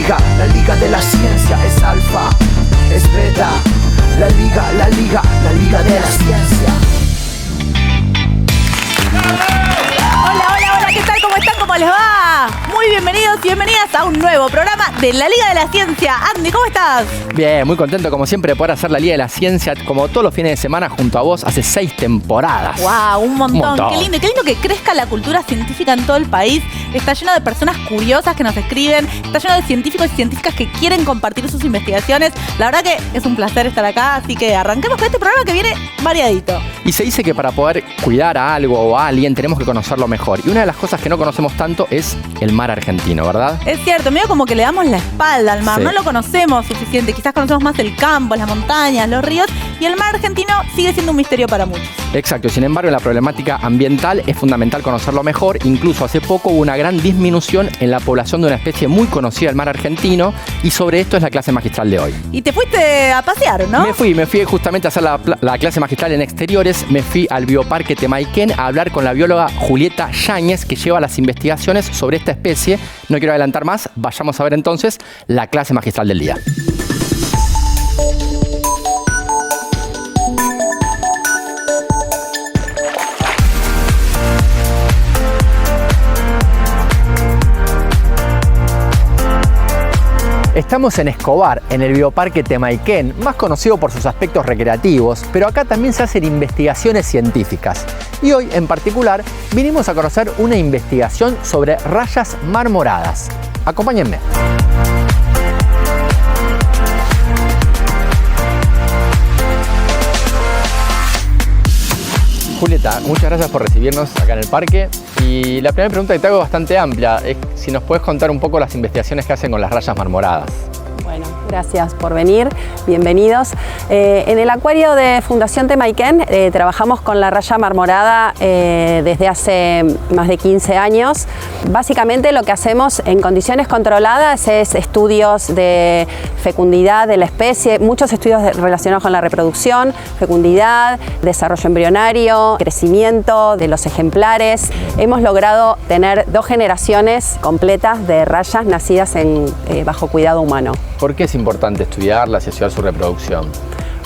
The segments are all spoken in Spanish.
liga de la ciencia es alfa, es beta. La liga de la ciencia. Hola, ¿qué tal? ¿Cómo están? ¿Cómo les va? Muy bienvenidos y bienvenidas a un nuevo programa de la Liga de la Ciencia. Andy, ¿cómo estás? Bien, muy contento como siempre de poder hacer la Liga de la Ciencia como todos los fines de semana junto a vos hace 6 temporadas. ¡Wow! Un montón. Qué lindo que crezca la cultura científica en todo el país. Está lleno de personas curiosas que nos escriben, está lleno de científicos y científicas que quieren compartir sus investigaciones. La verdad que es un placer estar acá, así que arranquemos con este programa que viene variadito. Y se dice que para poder cuidar a algo o a alguien tenemos que conocerlo mejor. Y una de las cosas que no conocemos tanto es el mar argentino, ¿verdad? Es cierto, medio como que le damos la espalda al mar, Sí. No lo conocemos suficiente, quizás conocemos más el campo, las montañas, los ríos, y el mar argentino sigue siendo un misterio para muchos. Exacto, sin embargo en la problemática ambiental es fundamental conocerlo mejor. Incluso hace poco hubo una gran disminución en la población de una especie muy conocida del mar argentino y sobre esto es la clase magistral de hoy. Y te fuiste a pasear, ¿no? Me fui justamente a hacer la clase magistral en exteriores. Me fui al Bioparque Temayquén a hablar con la bióloga Julieta Yáñez, que lleva las investigaciones sobre esta especie. No quiero adelantar más, vayamos a ver entonces la clase magistral del día. Estamos en Escobar, en el Bioparque Temayquén, más conocido por sus aspectos recreativos, pero acá también se hacen investigaciones científicas. Y hoy, en particular, vinimos a conocer una investigación sobre rayas marmoradas. Acompáñenme. Julieta, muchas gracias por recibirnos acá en el parque. Y la primera pregunta que te hago es bastante amplia, es si nos puedes contar un poco las investigaciones que hacen con las rayas marmoradas. Bueno, gracias por venir, bienvenidos. En el acuario de Fundación Temayquén trabajamos con la raya marmorada desde hace más de 15 años. Básicamente lo que hacemos en condiciones controladas es estudios de fecundidad de la especie, muchos estudios relacionados con la reproducción, fecundidad, desarrollo embrionario, crecimiento de los ejemplares. Hemos logrado tener 2 generaciones completas de rayas nacidas bajo cuidado humano. ¿Por qué es importante estudiarlas y estudiar su reproducción?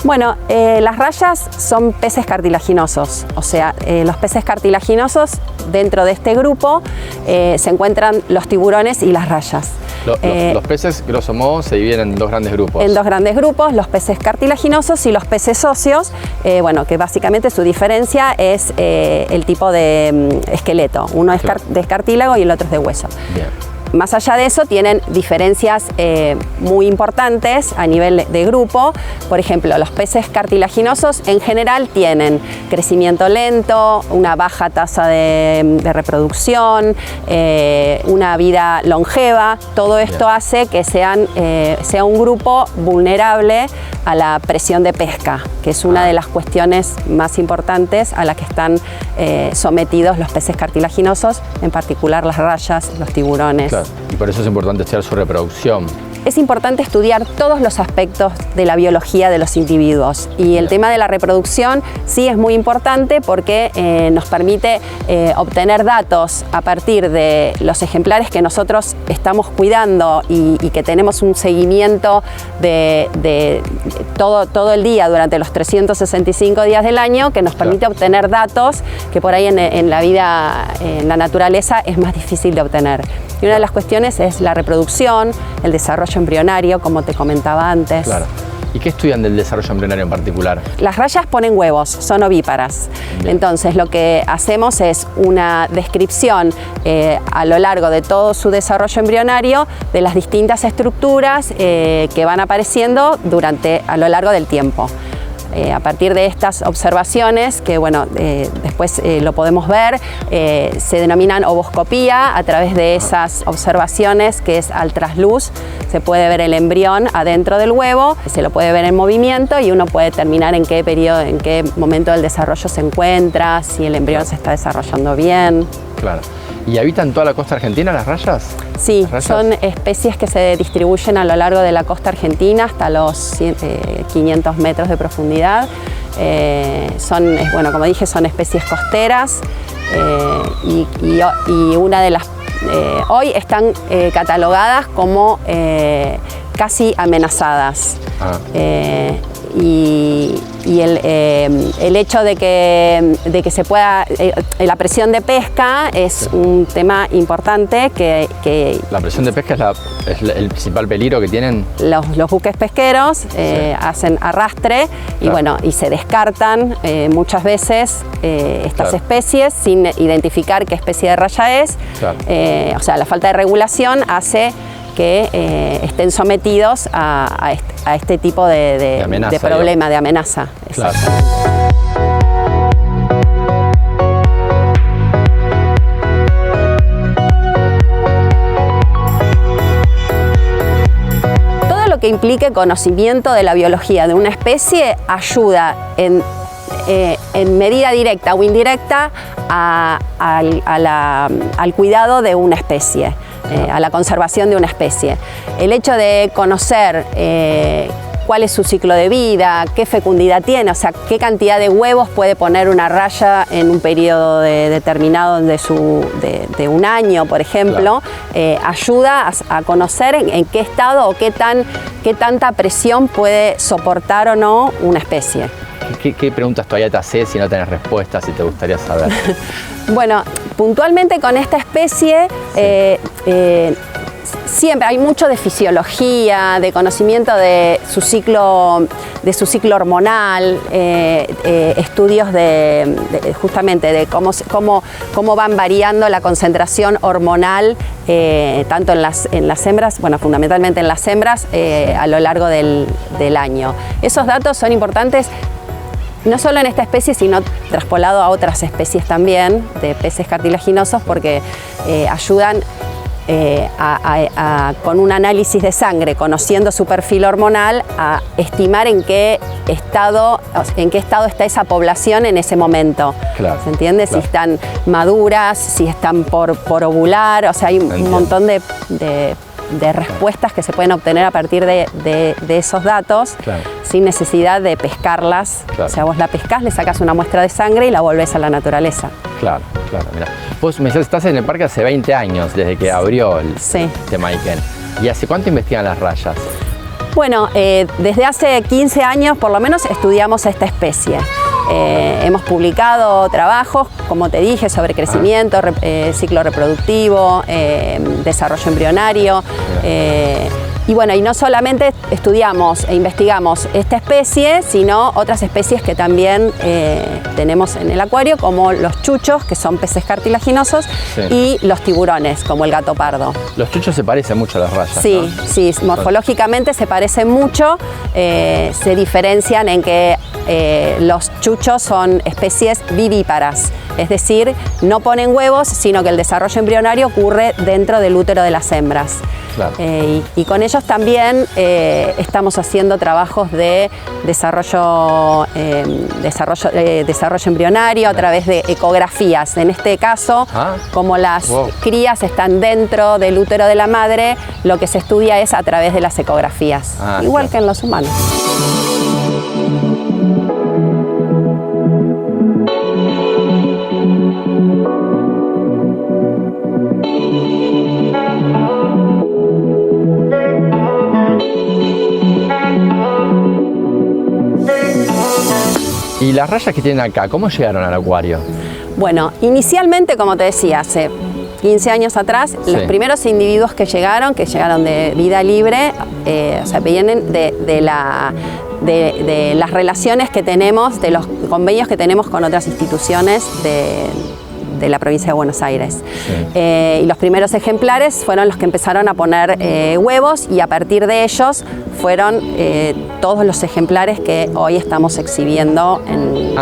Bueno, las rayas son peces cartilaginosos, o sea, los peces cartilaginosos dentro de este grupo se encuentran los tiburones y las rayas. Los peces, grosso modo, se dividen en 2 grandes grupos. En 2 grandes grupos, los peces cartilaginosos y los peces óseos, bueno, que básicamente su diferencia es el tipo de esqueleto. Uno es de cartílago y el otro es de hueso. Bien. Más allá de eso, tienen diferencias muy importantes a nivel de grupo. Por ejemplo, los peces cartilaginosos en general tienen crecimiento lento, una baja tasa de reproducción, una vida longeva. Todo esto hace que sea un grupo vulnerable a la presión de pesca, que es una de las cuestiones más importantes a las que están sometidos los peces cartilaginosos, en particular las rayas, los tiburones. Claro. Y por eso es importante estudiar su reproducción. Es importante estudiar todos los aspectos de la biología de los individuos y el tema de la reproducción sí es muy importante porque nos permite obtener datos a partir de los ejemplares que nosotros estamos cuidando y que tenemos un seguimiento de todo el día durante los 365 días del año que nos permite obtener datos que por ahí en la vida, en la naturaleza es más difícil de obtener. Y una de las cuestiones es la reproducción, el desarrollo embrionario, como te comentaba antes. Claro. ¿Y qué estudian del desarrollo embrionario en particular? Las rayas ponen huevos, son ovíparas. Bien. Entonces lo que hacemos es una descripción a lo largo de todo su desarrollo embrionario de las distintas estructuras que van apareciendo a lo largo del tiempo. A partir de estas observaciones, que bueno, después lo podemos ver, se denominan ovoscopía. A través de esas observaciones, que es al trasluz, se puede ver el embrión adentro del huevo, se lo puede ver en movimiento y uno puede determinar en qué periodo, en qué momento del desarrollo se encuentra, si el embrión se está desarrollando bien. Claro. ¿Y habitan toda la costa argentina las rayas? Sí, ¿Las rayas? son especies que se distribuyen a lo largo de la costa argentina hasta los 500 metros de profundidad. Bueno, como dije, son especies costeras y una de las hoy están catalogadas como casi amenazadas. Y el hecho de que se pueda, la presión de pesca es un tema importante que la presión de pesca es el principal peligro que tienen. Los buques pesqueros hacen arrastre y bueno, y se descartan muchas veces estas especies sin identificar qué especie de raya es. O sea, la falta de regulación hace que estén sometidos a este tipo de problema, de amenaza. Claro. Todo lo que implique conocimiento de la biología de una especie ayuda en medida directa o indirecta al cuidado de una especie. A la conservación de una especie. El hecho de conocer cuál es su ciclo de vida, qué fecundidad tiene, o sea, qué cantidad de huevos puede poner una raya en un periodo determinado de un año, por ejemplo, ayuda a conocer en qué estado o qué tanta presión puede soportar o no una especie. ¿Qué preguntas todavía te haces si no tenés respuestas y te gustaría saber? Bueno, puntualmente con esta especie siempre hay mucho de fisiología, de conocimiento de su ciclo hormonal, estudios justamente de cómo van variando la concentración hormonal tanto en las hembras, bueno, fundamentalmente en las hembras a lo largo del año. Esos datos son importantes no solo en esta especie, sino traspolado a otras especies también de peces cartilaginosos, porque ayudan con un análisis de sangre, conociendo su perfil hormonal, a estimar en qué estado está esa población en ese momento. Claro, ¿se entiende? Claro. Si están maduras, si están por ovular, o sea, hay un montón de respuestas que se pueden obtener a partir de esos datos, claro, sin necesidad de pescarlas. Claro. O sea, vos la pescás, le sacas una muestra de sangre y la volvés a la naturaleza. Claro, claro. Mira, vos me decís, estás en el parque hace 20 años, desde que abrió el Temaiken. ¿Y hace cuánto investigan las rayas? Bueno, desde hace 15 años por lo menos estudiamos esta especie. Hemos publicado trabajos, como te dije, sobre crecimiento, ciclo reproductivo, desarrollo embrionario. Y bueno, y no solamente estudiamos e investigamos esta especie, sino otras especies que también tenemos en el acuario, como los chuchos, que son peces cartilaginosos, y los tiburones, como el gato pardo. Los chuchos se parecen mucho a las rayas, sí, ¿no? Sí, morfológicamente se parecen mucho, se diferencian en que los chuchos son especies vivíparas, es decir, no ponen huevos, sino que el desarrollo embrionario ocurre dentro del útero de las hembras. Claro. Y con ellos también estamos haciendo trabajos de desarrollo embrionario a través de ecografías. En este caso, como las crías están dentro del útero de la madre, lo que se estudia es a través de las ecografías, igual que en los humanos. ¿Y las rayas que tienen acá, cómo llegaron al acuario? Bueno, inicialmente, como te decía, hace 15 años atrás, los primeros individuos que llegaron de vida libre, o sea, vienen de las relaciones que tenemos, de los convenios que tenemos con otras instituciones de la provincia de Buenos Aires. Y los primeros ejemplares fueron los que empezaron a poner huevos, y a partir de ellos fueron todos los ejemplares que hoy estamos exhibiendo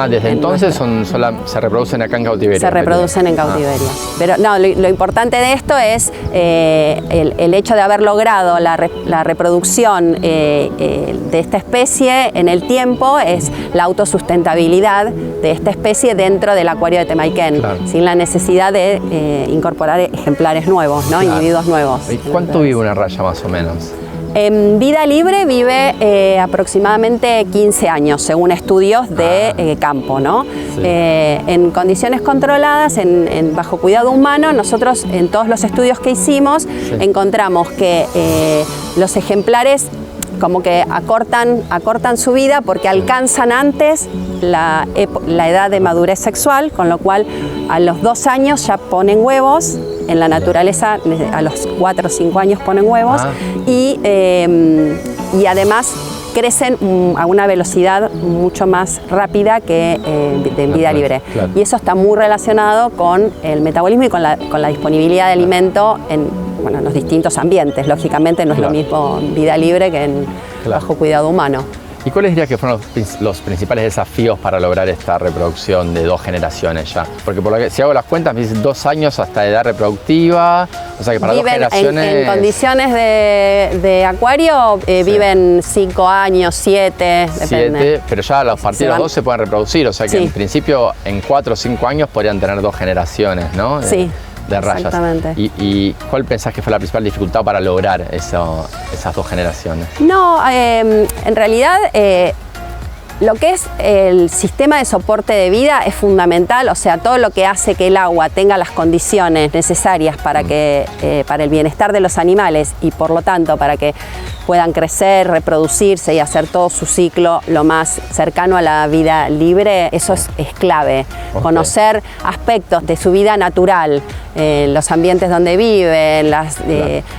desde entonces se reproducen acá en cautiverio. Se reproducen en cautiverio. Pero no, lo importante de esto es el hecho de haber logrado la reproducción de esta especie en el tiempo, es la autosustentabilidad de esta especie dentro del acuario de Temaiken, sin la necesidad de incorporar ejemplares nuevos, ¿no? Individuos nuevos. ¿Y cuánto vive una raya más o menos? En vida libre vive aproximadamente 15 años, según estudios de campo, ¿no? Sí. En condiciones controladas, bajo cuidado humano, nosotros en todos los estudios que hicimos encontramos que los ejemplares como que acortan su vida porque alcanzan antes la edad de madurez sexual, con lo cual a los 2 años ya ponen huevos. En la naturaleza a los 4 o 5 años ponen huevos y además crecen a una velocidad mucho más rápida que en vida libre. Claro. Y eso está muy relacionado con el metabolismo y con la disponibilidad de alimento en los distintos ambientes. Lógicamente no es lo mismo en vida libre que bajo cuidado humano. ¿Y cuáles dirías que fueron los principales desafíos para lograr esta reproducción de 2 generaciones ya? Porque por lo que, si hago las cuentas, me dicen 2 años hasta edad reproductiva, o sea que para viven 2 generaciones... En condiciones de acuario viven 5 años, 7, depende. 7, pero ya a partir de los 2 se pueden reproducir, o sea que en principio en 4 o 5 años podrían tener 2 generaciones, ¿no? Sí. De rayas. Exactamente. ¿Y cuál pensás que fue la principal dificultad para lograr esas 2 generaciones? No, en realidad lo que es el sistema de soporte de vida es fundamental, o sea, todo lo que hace que el agua tenga las condiciones necesarias para el bienestar de los animales y por lo tanto para que puedan crecer, reproducirse y hacer todo su ciclo lo más cercano a la vida libre, eso es clave. Okay. Conocer aspectos de su vida natural, los ambientes donde viven,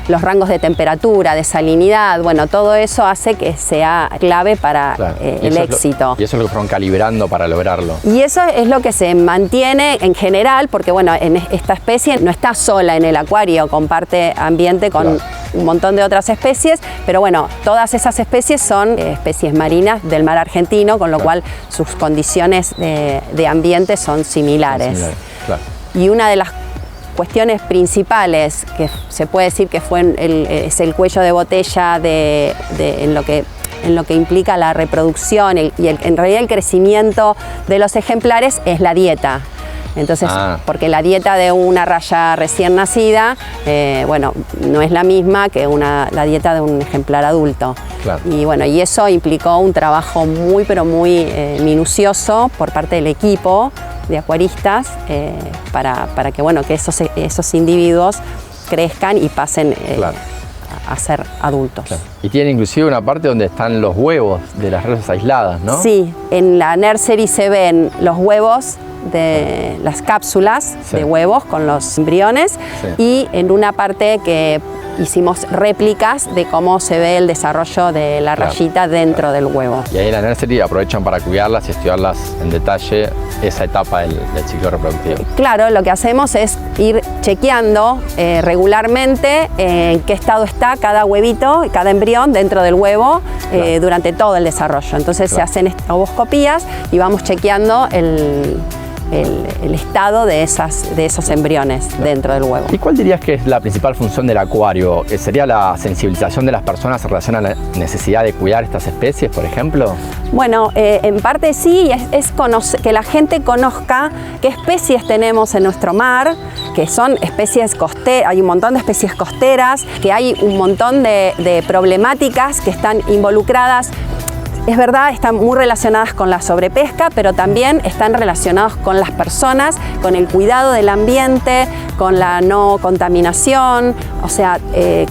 los rangos de temperatura, de salinidad, bueno, todo eso hace que sea clave para el éxito. Y eso es lo que fueron calibrando para lograrlo. Y eso es lo que se mantiene en general, porque bueno, en esta especie no está sola en el acuario, comparte ambiente con un montón de otras especies, pero bueno, todas esas especies son especies marinas del mar argentino, con lo cual sus condiciones de ambiente son similares. Y una de las cuestiones principales que se puede decir que es el cuello de botella en lo que implica la reproducción y en realidad el crecimiento de los ejemplares es la dieta. Entonces, porque la dieta de una raya recién nacida, bueno, no es la misma que la dieta de un ejemplar adulto. Claro. Y bueno, y eso implicó un trabajo muy, pero muy minucioso por parte del equipo de acuaristas para que, bueno, que esos individuos crezcan y pasen a ser adultos. Claro. Y tiene inclusive una parte donde están los huevos de las rayas aisladas, ¿no? Sí, en la nursery se ven los huevos de las cápsulas de huevos con los embriones y en una parte que hicimos réplicas de cómo se ve el desarrollo de la rayita dentro del huevo. Y ahí en la nursery aprovechan para cuidarlas y estudiarlas en detalle esa etapa del ciclo reproductivo. Claro, lo que hacemos es ir chequeando regularmente en qué estado está cada huevito, cada embrión dentro del huevo durante todo el desarrollo. Entonces se hacen ovoscopías y vamos chequeando el estado de esos embriones dentro del huevo. ¿Y cuál dirías que es la principal función del acuario? ¿Sería la sensibilización de las personas en relación a la necesidad de cuidar estas especies, por ejemplo? Bueno, en parte sí, es que la gente conozca qué especies tenemos en nuestro mar, que son especies costeras, hay un montón de especies costeras, que hay un montón de problemáticas que están involucradas. Es verdad, están muy relacionadas con la sobrepesca, pero también están relacionados con las personas, con el cuidado del ambiente, con la no contaminación. O sea,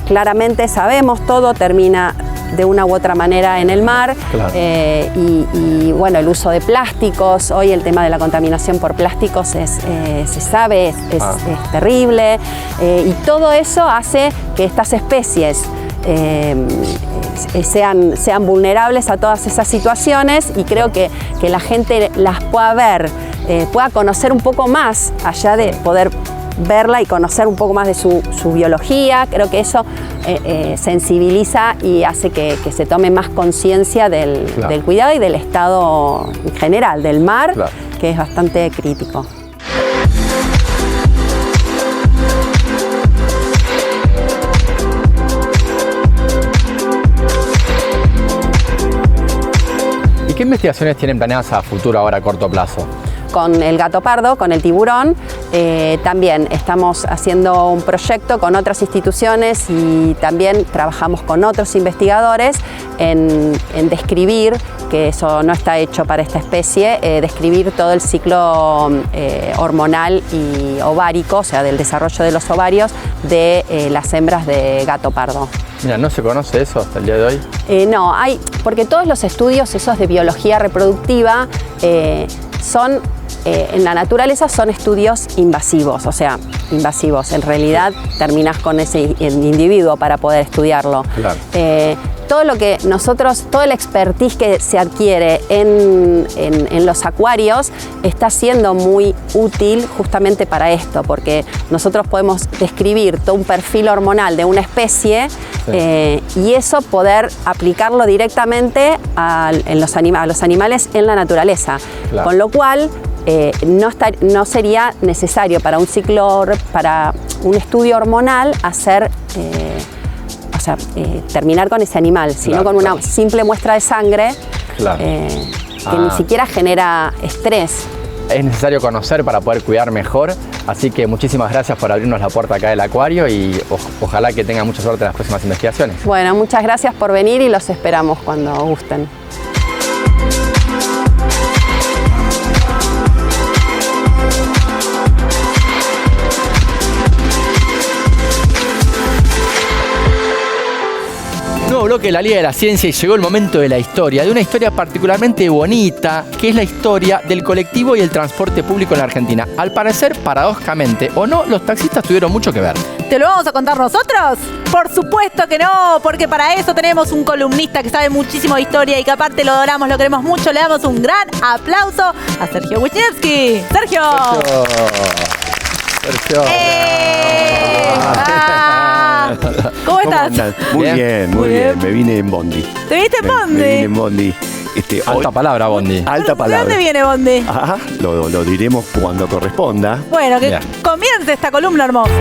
claramente sabemos, todo termina de una u otra manera en el mar. Claro. Y bueno, el uso de plásticos, hoy el tema de la contaminación por plásticos se sabe, es terrible. Y todo eso hace que estas especies sean vulnerables a todas esas situaciones y creo que la gente las pueda ver, pueda conocer un poco más, allá de poder verla y conocer un poco más de su biología. Creo que eso sensibiliza y hace que se tome más conciencia del cuidado y del estado en general del mar, que es bastante crítico. ¿Qué investigaciones tienen planeadas a futuro ahora a corto plazo? con el gato pardo, con el tiburón. También estamos haciendo un proyecto con otras instituciones y también trabajamos con otros investigadores en describir, que eso no está hecho para esta especie, describir todo el ciclo hormonal y ovárico, o sea, del desarrollo de los ovarios de las hembras de gato pardo. Mira, ¿no se conoce eso hasta el día de hoy? No, porque todos los estudios esos de biología reproductiva son, en la naturaleza son estudios invasivos, o sea, invasivos. En realidad terminás con ese individuo para poder estudiarlo. Claro. Todo lo que nosotros, toda la expertise que se adquiere en los acuarios está siendo muy útil justamente para esto, porque nosotros podemos describir todo un perfil hormonal de una especie, sí, y eso poder aplicarlo directamente a los animales en la naturaleza. Claro. Con lo cual no sería necesario para un para un estudio hormonal hacer terminar con ese animal, sino con una simple muestra de sangre, que ni siquiera genera estrés. Es necesario conocer para poder cuidar mejor, así que muchísimas gracias por abrirnos la puerta acá del acuario y ojalá que tengan mucha suerte en las próximas investigaciones. Bueno, muchas gracias por venir y los esperamos cuando gusten. Nuevo bloque de la Liga de la Ciencia y llegó el momento de la historia, de una historia particularmente bonita, que es la historia del colectivo y el transporte público en la Argentina. Al parecer, paradójicamente o no, los taxistas tuvieron mucho que ver. ¿Te lo vamos a contar nosotros? Por supuesto que no, porque para eso tenemos un columnista que sabe muchísimo de historia y que aparte lo adoramos, lo queremos mucho. Le damos un gran aplauso a Sergio Wisniewski. ¡Sergio! Sergio. ¿Cómo estás? Muy bien, muy bien. Me vine en bondi. ¿Te viniste en bondi? Me vine en bondi. Alta palabra, bondi. Alta palabra. ¿De dónde viene bondi? Ajá, lo diremos cuando corresponda. Bueno, que comience esta columna hermosa.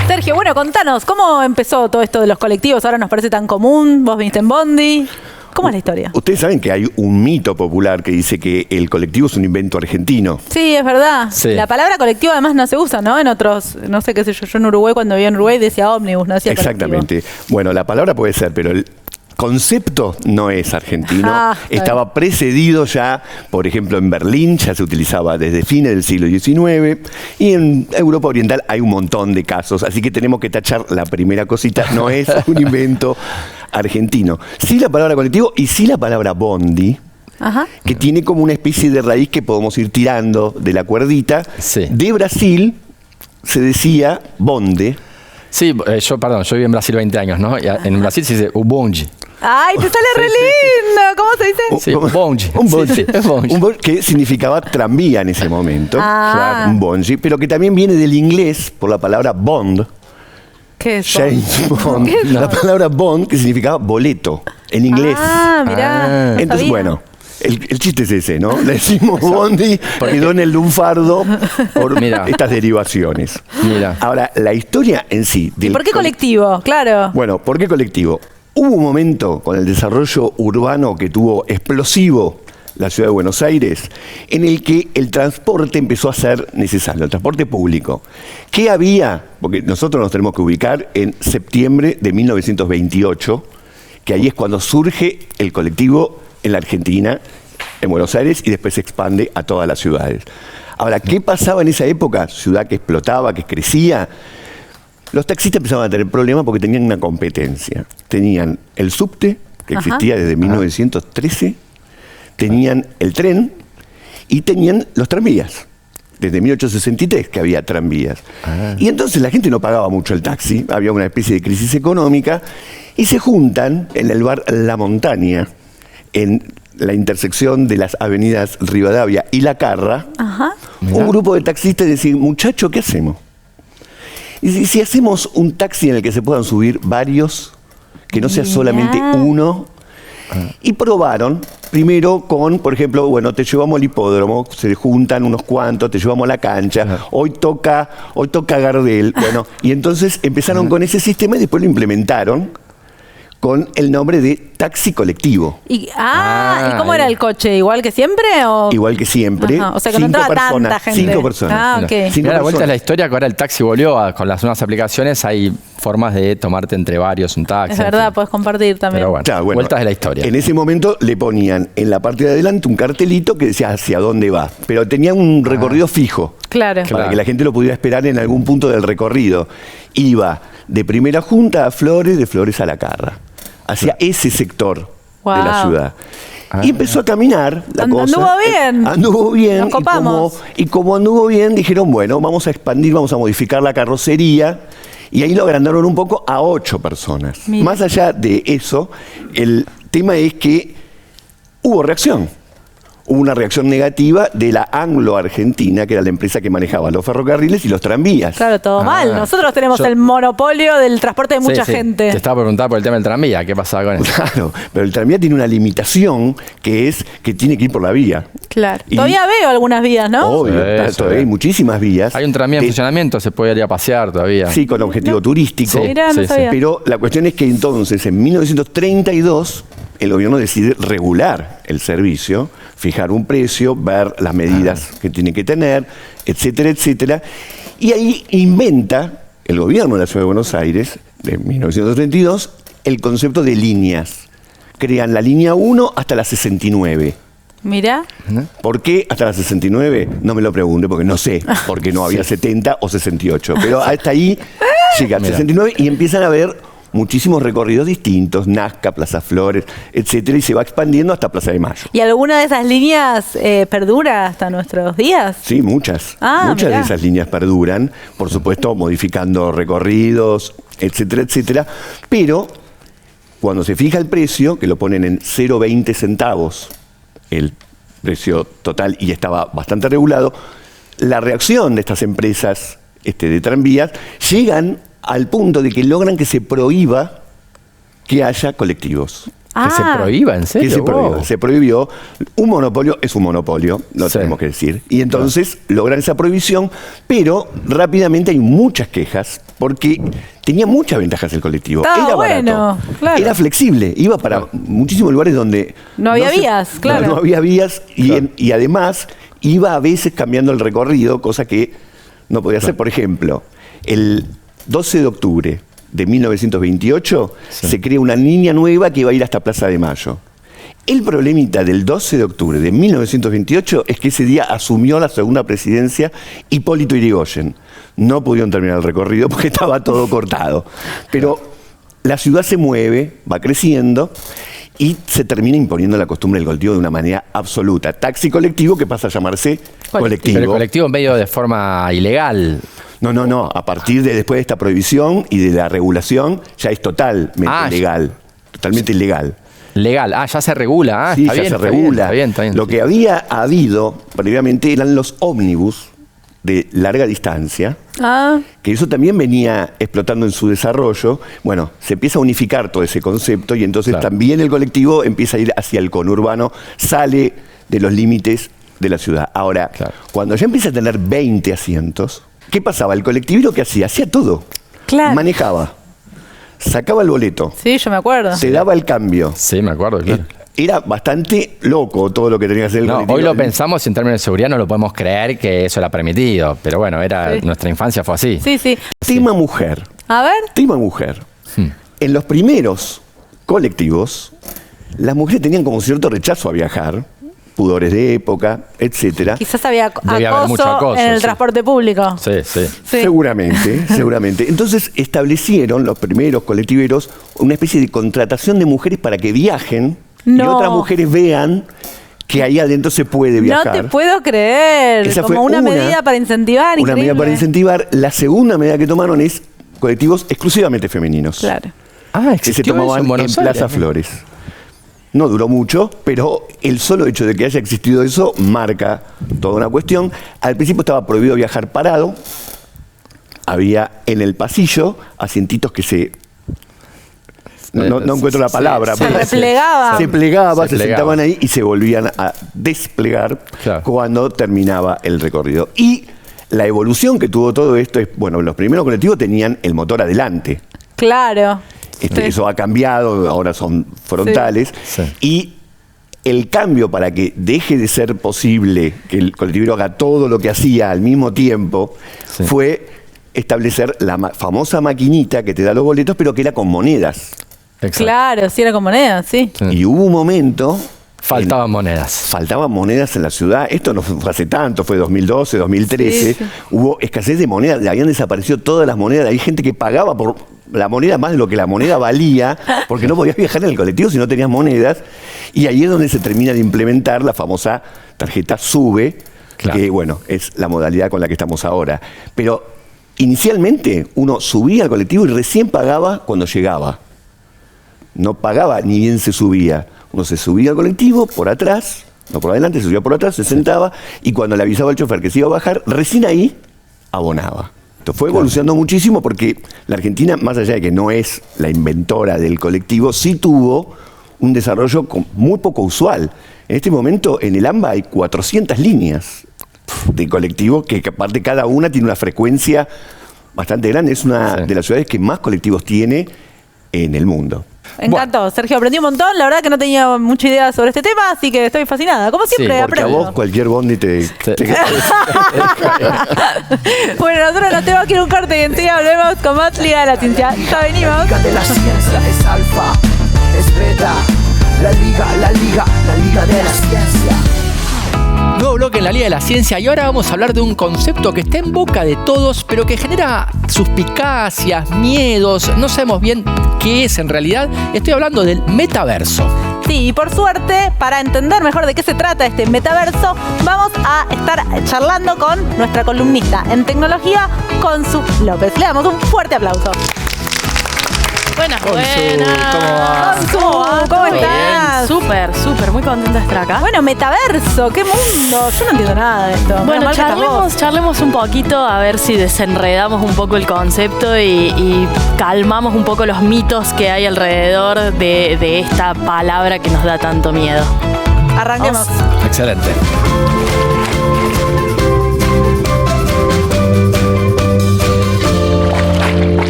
Sergio, bueno, contanos, ¿cómo empezó todo esto de los colectivos? Ahora nos parece tan común. ¿Vos viniste en bondi? ¿Cómo es la historia? Ustedes saben que hay un mito popular que dice que el colectivo es un invento argentino. Sí, es verdad. Sí. La palabra colectivo además no se usa, ¿no? En otros, no sé qué sé yo en Uruguay, cuando vivía en Uruguay decía ómnibus, no decía Exactamente. colectivo. Bueno, la palabra puede ser, pero el concepto no es argentino. Estaba bien. precedido ya, por ejemplo, en Berlín ya se utilizaba desde fines del siglo XIX y en Europa Oriental hay un montón de casos, así que tenemos que tachar la primera cosita, no es un invento argentino. Sí la palabra colectivo y sí la palabra bondi, que tiene como una especie de raíz que podemos ir tirando de la cuerdita. Sí. De Brasil se decía bonde. Sí, yo viví en Brasil 20 años, ¿no? Y en Brasil se dice ubonde. ¡Ay, te sale re lindo! ¿Cómo se dice? Sí, bonde. Un bonde. Sí, es bonde. Un bonde que significaba tranvía en ese momento. Claro, un bonde, pero que también viene del inglés por la palabra bond. ¿Qué es James Bond. ¿Qué es La palabra bond que significaba boleto en inglés. Mirá. No entonces, sabía. bueno, el chiste es ese, ¿no? Le decimos bondi, quedó en el lunfardo por estas derivaciones. Mira. Ahora, la historia en sí. ¿Y por qué colectivo? Claro. Bueno, ¿por qué colectivo? Hubo un momento con el desarrollo urbano que tuvo explosivo la ciudad de Buenos Aires, en el que el transporte empezó a ser necesario, el transporte público. ¿Qué había? Porque nosotros nos tenemos que ubicar en septiembre de 1928, que ahí es cuando surge el colectivo en la Argentina, en Buenos Aires, y después se expande a todas las ciudades. Ahora, ¿qué pasaba en esa época? Ciudad que explotaba, que crecía. Los taxistas empezaban a tener problemas porque tenían una competencia. Tenían el subte, que existía desde 1913, tenían el tren y tenían los tranvías. Desde 1863 que había tranvías. Y entonces la gente no pagaba mucho el taxi, había una especie de crisis económica, y se juntan en el bar La Montaña, en la intersección de las avenidas Rivadavia y La Carra, un grupo de taxistas y decir, muchacho, ¿qué hacemos? Y si hacemos un taxi en el que se puedan subir varios, que no sea solamente uno. Y probaron, primero con, por ejemplo, bueno, te llevamos al hipódromo, se juntan unos cuantos, te llevamos a la cancha, hoy toca Gardel, bueno, y entonces empezaron con ese sistema y después lo implementaron con el nombre de taxi colectivo. ¿Y cómo era el coche? ¿Igual que siempre? ¿O? Igual que siempre. Ajá, o sea que no entraba tanta gente. 5 personas. Ah, ok. Mira, la vuelta es la historia que ahora el taxi volvió con las nuevas aplicaciones. Hay formas de tomarte entre varios un taxi. Es verdad, puedes compartir también. Pero bueno, Claro, bueno, vueltas de la historia. En ese momento le ponían en la parte de adelante un cartelito que decía hacia dónde va, pero tenía un recorrido fijo. Claro. Para que la gente lo pudiera esperar en algún punto del recorrido. Iba de Primera Junta a Flores, de Flores a La Carra, hacia ese sector de la ciudad. Y empezó a caminar la cosa. Anduvo bien. Anduvo bien. Nos copamos. Y como anduvo bien, dijeron, bueno, vamos a expandir, vamos a modificar la carrocería. Y ahí lo agrandaron un poco a 8 personas. Mira. Más allá de eso, el tema es que hubo reacción. Hubo una reacción negativa de la Anglo-Argentina, que era la empresa que manejaba los ferrocarriles y los tranvías. Claro, todo mal. Nosotros tenemos el monopolio del transporte de mucha gente. Te estaba preguntando por el tema del tranvía. ¿Qué pasaba con eso? Claro, pero el tranvía tiene una limitación que es que tiene que ir por la vía. Claro. Y- Todavía veo algunas vías, ¿no? Obvio, Sí, todavía sí. hay muchísimas vías. Hay un tranvía en de- funcionamiento, se puede ir a pasear todavía. Sí, con objetivo turístico. Mirá, no Sí, sí. sabía. Pero la cuestión es que entonces, en 1932, el gobierno decide regular el servicio, fijar un precio, ver las medidas que tiene que tener, etcétera, etcétera. Y ahí inventa el gobierno de la Ciudad de Buenos Aires, de 1932, el concepto de líneas. Crean la línea 1 hasta la 69. Mirá. ¿Por qué hasta la 69? No me lo pregunte porque no sé, porque no había 70 o 68. Pero hasta ahí llega el 69 y empiezan a haber muchísimos recorridos distintos, Nazca, Plaza Flores, etcétera, y se va expandiendo hasta Plaza de Mayo. ¿Y alguna de esas líneas perdura hasta nuestros días? Sí, muchas. Ah, Muchas mirá. de esas líneas perduran, por supuesto, modificando recorridos, etcétera, etcétera. Pero cuando se fija el precio, que lo ponen en 0,20 centavos, el precio total, y estaba bastante regulado, la reacción de estas empresas de tranvías llegan al punto de que logran que se prohíba que haya colectivos. Que se prohíba, ¿en serio? Que se prohíba. Wow. Se prohibió. Un monopolio es un monopolio, lo Sí. tenemos que decir. Y entonces logran esa prohibición, pero rápidamente hay muchas quejas porque tenía muchas ventajas el colectivo. Estaba Era bueno, barato, claro. era flexible, iba para muchísimos lugares donde No había vías, claro. No había vías y además iba a veces cambiando el recorrido, cosa que no podía hacer. Por ejemplo, el 12 de octubre de 1928 se crea una línea nueva que iba a ir hasta Plaza de Mayo. El problemita del 12 de octubre de 1928 es que ese día asumió la segunda presidencia Hipólito Yrigoyen. No pudieron terminar el recorrido porque estaba todo cortado. Pero la ciudad se mueve, va creciendo y se termina imponiendo la costumbre del colectivo de una manera absoluta. Taxi colectivo que pasa a llamarse colectivo. Pero el colectivo medio de forma ilegal. No. A partir de después de esta prohibición y de la regulación, ya es totalmente legal. Totalmente ilegal. Legal. Ya se regula. Sí, Está ya bien, se está bien, regula. está bien, está bien. Lo que había habido previamente eran los ómnibus de larga distancia, Ah, que eso también venía explotando en su desarrollo. Bueno, se empieza a unificar todo ese concepto y entonces Claro. también el colectivo empieza a ir hacia el conurbano, sale de los límites de la ciudad. Ahora, Claro. cuando ya empieza a tener 20 asientos, ¿qué pasaba? El colectivero que hacía todo. Claro. Manejaba, sacaba el boleto, sí, yo me acuerdo. se daba el cambio. Sí, me acuerdo, claro. Era bastante loco todo lo que tenía que hacer el No, colectivo. hoy lo pensamos y en términos de seguridad no lo podemos creer que eso era permitido. Pero bueno, Sí. nuestra infancia fue así. Sí, sí. Tema mujer. A ver. Tema mujer. En los primeros colectivos, las mujeres tenían como cierto rechazo a viajar, pudores de época, etcétera. Quizás había Debía haber mucho acoso, en el sí. transporte público. Sí, sí. Sí. Seguramente. Entonces establecieron los primeros colectiveros una especie de contratación de mujeres para que viajen y No. otras mujeres vean que ahí adentro se puede viajar. No te puedo creer. Esa Como fue una medida para incentivar. Una medida increíble. para incentivar. La segunda medida que tomaron es colectivos exclusivamente femeninos. Claro. Que se existió tomaban eso en Buenos Plaza Aires. Flores. No duró mucho, pero el solo hecho de que haya existido eso marca toda una cuestión. Al principio estaba prohibido viajar parado. Había en el pasillo asientitos que se... No encuentro la palabra. Se pero replegaban. Se plegaban, Se se sentaban ahí y se volvían a desplegar Claro. cuando terminaba el recorrido. Y la evolución que tuvo todo esto es, bueno, los primeros colectivos tenían el motor adelante. Claro. Eso ha cambiado, ahora son frontales. Sí. Y el cambio para que deje de ser posible que el colectivero haga todo lo que hacía al mismo tiempo fue establecer la famosa maquinita que te da los boletos, pero que era con monedas. Exacto. Claro, sí era con monedas, sí. Y hubo un momento... Faltaban monedas. Faltaban monedas en la ciudad. Esto no fue hace tanto, fue 2012, 2013. Sí. Hubo escasez de monedas, habían desaparecido todas las monedas. Hay gente que pagaba por la moneda más de lo que la moneda valía, porque no podías viajar en el colectivo si no tenías monedas. Y ahí es donde se termina de implementar la famosa tarjeta SUBE, que bueno, es la modalidad con la que estamos ahora. Pero inicialmente uno subía al colectivo y recién pagaba cuando llegaba. No pagaba ni bien se subía. Uno se subía al colectivo por atrás, no por adelante, se subía por atrás, se sentaba y cuando le avisaba al chofer que se iba a bajar, recién ahí abonaba. Entonces fue evolucionando muchísimo porque la Argentina, más allá de que no es la inventora del colectivo, sí tuvo un desarrollo muy poco usual. En este momento en el AMBA hay 400 líneas de colectivo que aparte cada una tiene una frecuencia bastante grande. Es una de las ciudades que más colectivos tiene en el mundo. Me encantó, Sergio, aprendí un montón. La verdad que no tenía mucha idea sobre este tema, así que estoy fascinada. Como siempre, porque aprendo. a vos cualquier bondi te... Bueno, nosotros nos tenemos que ir a un corte y enseguida volvemos con más Liga de la Ciencia. Ya venimos. La liga de la ciencia es alfa, es beta. La liga de la ciencia. Nuevo bloque en la Liga de la Ciencia y ahora vamos a hablar de un concepto que está en boca de todos, pero que genera suspicacias, miedos, no sabemos bien qué es en realidad. Estoy hablando del metaverso. Sí, y por suerte, para entender mejor de qué se trata este metaverso, vamos a estar charlando con nuestra columnista en tecnología, Consu López. Le damos un fuerte aplauso. Buenas, Consu, buenas. ¿cómo va? Consu, ¿cómo estás? Súper, muy contenta de estar acá. Bueno, metaverso, ¿qué mundo? Yo no entiendo nada de esto. Bueno, Menos mal que estás vos. charlemos un poquito a ver si desenredamos un poco el concepto y calmamos un poco los mitos que hay alrededor de esta palabra que nos da tanto miedo. Arranquemos. Excelente.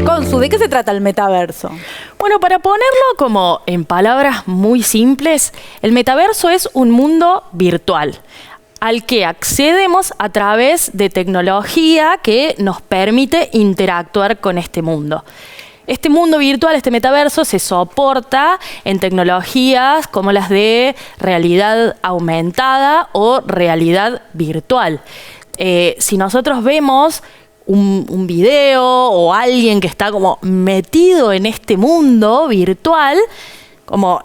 Consu, ¿de qué se trata el metaverso? Bueno, para ponerlo como en palabras muy simples, el metaverso es un mundo virtual al que accedemos a través de tecnología que nos permite interactuar con este mundo. Este mundo virtual, este metaverso, se soporta en tecnologías como las de realidad aumentada o realidad virtual. Si nosotros vemos un video o alguien que está como metido en este mundo virtual, como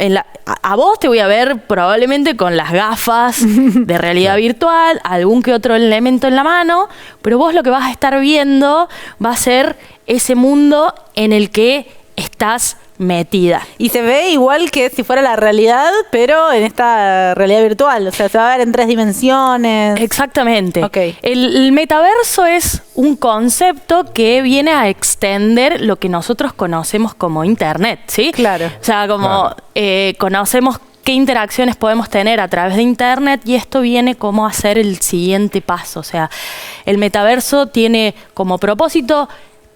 a vos te voy a ver probablemente con las gafas de realidad virtual, algún que otro elemento en la mano, pero vos lo que vas a estar viendo va a ser ese mundo en el que estás metida. Y se ve igual que si fuera la realidad, pero en esta realidad virtual. O sea, se va a ver en 3 dimensiones. Exactamente. Okay. El metaverso es un concepto que viene a extender lo que nosotros conocemos como Internet, ¿sí? Claro. O sea, como conocemos qué interacciones podemos tener a través de Internet y esto viene como a ser el siguiente paso. O sea, el metaverso tiene como propósito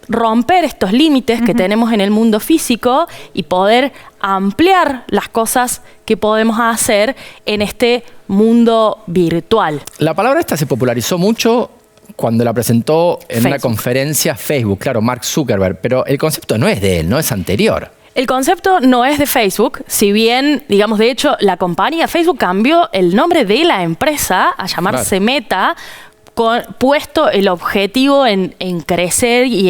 romper estos límites que tenemos en el mundo físico y poder ampliar las cosas que podemos hacer en este mundo virtual. La palabra esta se popularizó mucho cuando la presentó en una Facebook. conferencia Facebook, claro, Mark Zuckerberg, pero el concepto no es de él, no es anterior. El concepto no es de Facebook, si bien, digamos, de hecho, la compañía Facebook cambió el nombre de la empresa a llamarse Meta, puesto el objetivo en crecer y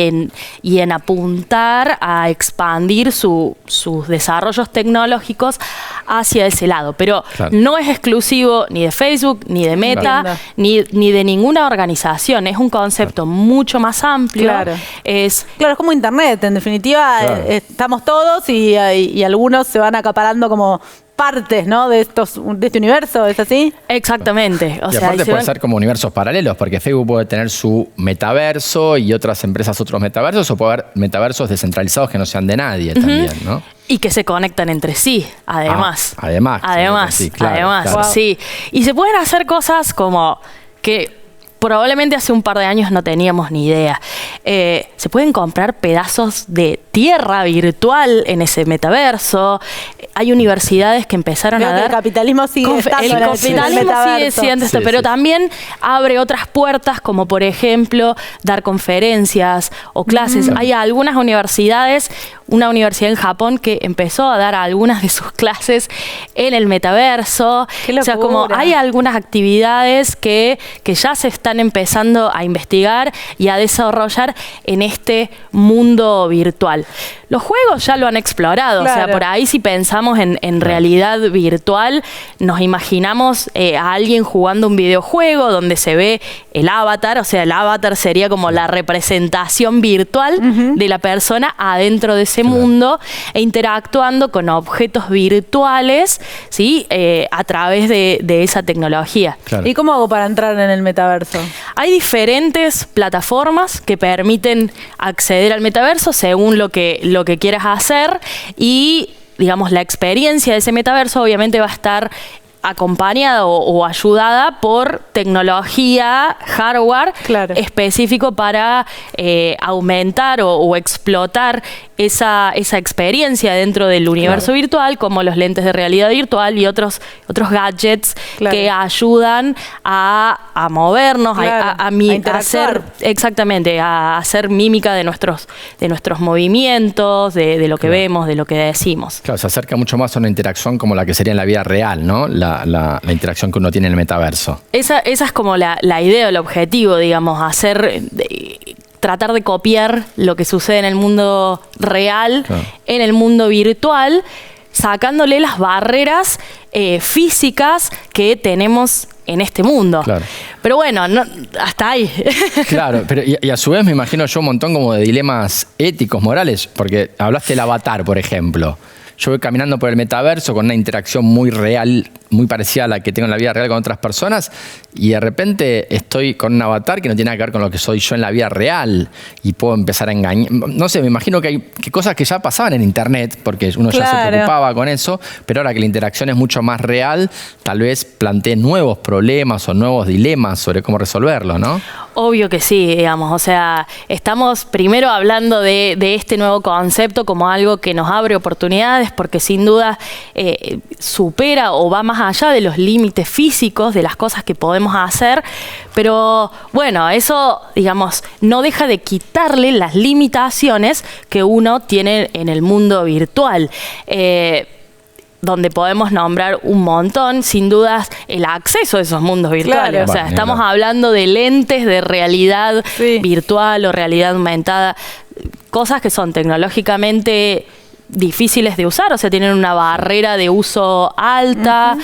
en apuntar a expandir sus desarrollos tecnológicos hacia ese lado. Pero no es exclusivo ni de Facebook, ni de Meta, ni de ninguna organización. Es un concepto mucho más amplio. Claro, es como Internet. En definitiva, estamos todos y algunos se van acaparando como partes, ¿no? de este universo, ¿es así? Exactamente. Y aparte puede ser como universos paralelos, porque Facebook puede tener su metaverso y otras empresas otros metaversos, o puede haber metaversos descentralizados que no sean de nadie también, ¿no? Y que se conectan entre sí, además. Además, claro. Sí. Y se pueden hacer cosas como que probablemente hace un par de años no teníamos ni idea. se pueden comprar pedazos de tierra virtual en ese metaverso. Hay universidades que empezaron a dar... El capitalismo sigue estando el en el capitalismo metaverso. sigue siendo esto, Sí, pero sí. también abre otras puertas, como por ejemplo dar conferencias o clases. Hay algunas universidades, una universidad en Japón que empezó a dar algunas de sus clases en el metaverso. ¡Qué O sea, como locura! hay algunas actividades que ya se están empezando a investigar y a desarrollar en este mundo virtual. Los juegos ya lo han explorado, o sea, Claro. por ahí si pensamos en realidad virtual, nos imaginamos a alguien jugando un videojuego donde se ve el avatar, o sea, el avatar sería como la representación virtual de la persona adentro de ese mundo e interactuando con objetos virtuales, ¿sí? A través de esa tecnología. Claro. ¿Y cómo hago para entrar en el metaverso? Hay diferentes plataformas que permiten acceder al metaverso según lo que quieras hacer y, digamos, la experiencia de ese metaverso obviamente va a estar acompañada o ayudada por tecnología, hardware Claro. específico para aumentar o explotar esa experiencia dentro del universo virtual, como los lentes de realidad virtual y otros gadgets Claro. que ayudan a movernos, Claro, a a interactuar. hacer, exactamente, a hacer mímica de nuestros movimientos, de lo que vemos, de lo que decimos. Claro, se acerca mucho más a una interacción como la que sería en la vida real, ¿no? La interacción que uno tiene en el metaverso. Esa es como la idea, el objetivo, digamos, tratar de copiar lo que sucede en el mundo real, Claro. en el mundo virtual, sacándole las barreras físicas que tenemos en este mundo. Claro. Pero bueno, hasta ahí. Claro, pero y a su vez me imagino yo un montón como de dilemas éticos, morales, porque hablaste del avatar, por ejemplo. Yo voy caminando por el metaverso con una interacción muy real, muy parecida a la que tengo en la vida real con otras personas, y de repente estoy con un avatar que no tiene nada que ver con lo que soy yo en la vida real, y puedo empezar a engañar. No sé, me imagino que hay cosas que ya pasaban en internet, porque uno ya se Claro. preocupaba con eso, pero ahora que la interacción es mucho más real, tal vez plantee nuevos problemas o nuevos dilemas sobre cómo resolverlo, ¿no? Obvio que sí, digamos, o sea, estamos primero hablando de este nuevo concepto como algo que nos abre oportunidades, porque sin duda supera o va más allá de los límites físicos, de las cosas que podemos hacer, pero bueno, eso, digamos, no deja de quitarle las limitaciones que uno tiene en el mundo virtual. Donde podemos nombrar un montón, sin dudas, el acceso a esos mundos virtuales. Claro. O sea, Bueno, estamos claro. hablando de lentes de realidad Sí. virtual o realidad aumentada, cosas que son tecnológicamente difíciles de usar, o sea, tienen una barrera de uso alta,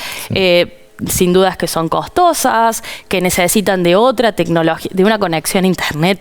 sin dudas que son costosas, que necesitan de otra tecnología, de una conexión a internet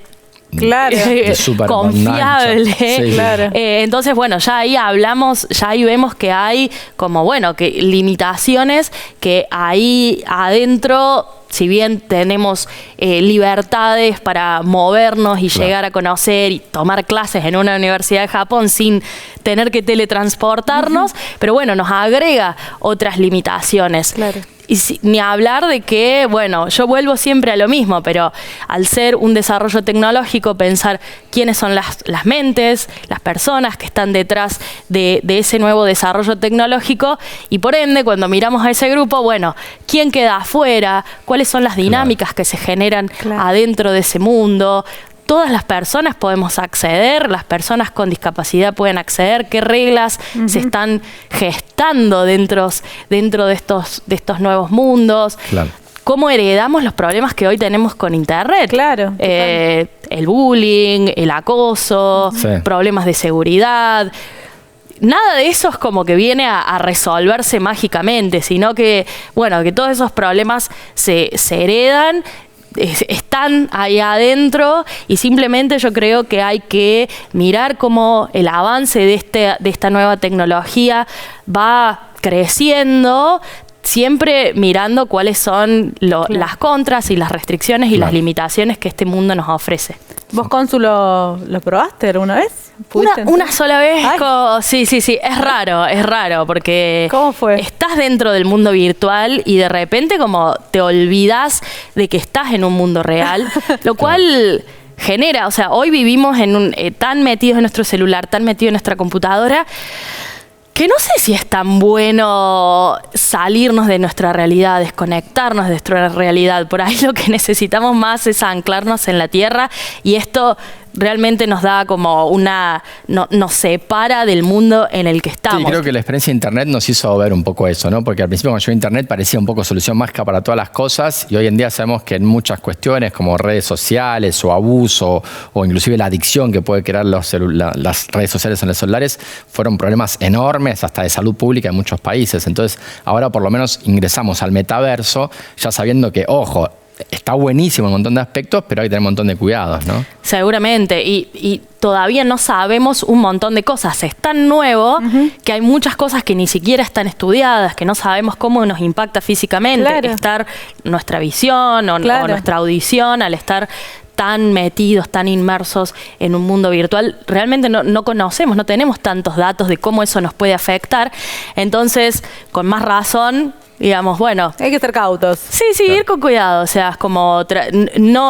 Claro. De súper confiable. ancha. Sí, claro. Entonces, bueno, ya ahí hablamos, ya ahí vemos que hay como, bueno, que limitaciones que ahí adentro, si bien tenemos libertades para movernos y Claro. llegar a conocer y tomar clases en una universidad de Japón sin tener que teletransportarnos, pero bueno, nos agrega otras limitaciones. Claro. Y ni hablar de que, bueno, yo vuelvo siempre a lo mismo, pero al ser un desarrollo tecnológico, pensar quiénes son las mentes, las personas que están detrás de ese nuevo desarrollo tecnológico, y por ende, cuando miramos a ese grupo, bueno, ¿quién queda afuera? ¿Cuáles son las dinámicas que se generan Claro. adentro de ese mundo? Todas las personas podemos acceder, las personas con discapacidad pueden acceder, qué reglas se están gestando dentro de estos nuevos mundos, Claro. cómo heredamos los problemas que hoy tenemos con Internet. Claro, El bullying, el acoso, Sí. problemas de seguridad. Nada de eso es como que viene a resolverse mágicamente, sino que, bueno, que todos esos problemas se heredan, están ahí adentro, y simplemente yo creo que hay que mirar cómo el avance de esta nueva tecnología va creciendo, siempre mirando cuáles son las contras y las restricciones y las limitaciones que este mundo nos ofrece. ¿Vos, Consu, lo probaste alguna vez? ¿Pudiste Una entrar? sola vez, Ay. sí, es raro, porque ¿Cómo fue? estás dentro del mundo virtual y de repente como te olvidas de que estás en un mundo real, lo cual genera, o sea, hoy vivimos tan metidos en nuestro celular, tan metidos en nuestra computadora, que no sé si es tan bueno salirnos de nuestra realidad, desconectarnos de nuestra realidad. Por ahí lo que necesitamos más es anclarnos en la tierra, y esto realmente nos da como nos separa del mundo en el que estamos. Sí, creo que la experiencia de Internet nos hizo ver un poco eso, ¿no? Porque al principio cuando llegó Internet parecía un poco solución mágica para todas las cosas, y hoy en día sabemos que en muchas cuestiones como redes sociales o abuso o inclusive la adicción que puede crear las redes sociales en los celulares fueron problemas enormes hasta de salud pública en muchos países. Entonces ahora por lo menos ingresamos al metaverso ya sabiendo que, ojo, está buenísimo en un montón de aspectos, pero hay que tener un montón de cuidados, ¿no? Seguramente, y todavía no sabemos un montón de cosas. Es tan nuevo que hay muchas cosas que ni siquiera están estudiadas, que no sabemos cómo nos impacta físicamente. Claro. Estar nuestra visión o nuestra audición al estar tan metidos, tan inmersos en un mundo virtual. Realmente no conocemos, no tenemos tantos datos de cómo eso nos puede afectar. Entonces, con más razón, digamos, bueno, Hay que ser cautos. sí, ir con cuidado, o sea, es como